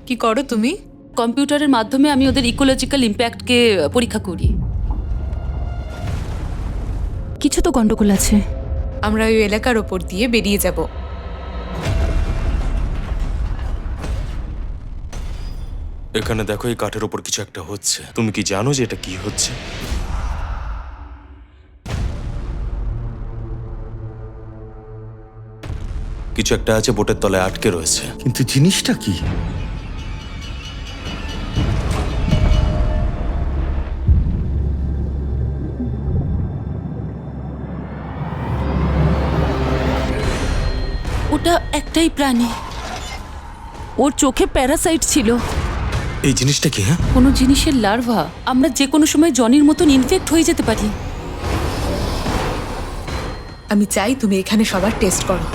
কি করো তুমি? কম্পিউটারের মাধ্যমে আমি ওদের ইকোলজিক্যাল ইম্প্যাক্টকে পরীক্ষা করি। কিছু তো গন্ডগোল আছে। আমরা ওই এলাকার ওপর দিয়ে বেরিয়ে যাব। এখানে দেখো, এই কাঠের ওপর কিছু একটা হচ্ছে। তুমি কি জানো যে এটা কি হচ্ছে? কিছু একটা আছে, বোটের তলায় আটকে রয়েছে। কিন্তু জিনিসটা কি? ওটা একটাই প্রাণী, ওর চোখে প্যারাসাইট ছিল। এই জিনিসটা কি? হ্যাঁ, কোনো জিনিসের লার্ভা। আমরা যে কোনো সময় জনির মতন ইনফেক্ট হয়ে যেতে পারি। আমি চাই তুমি এখানে সবার টেস্ট করো।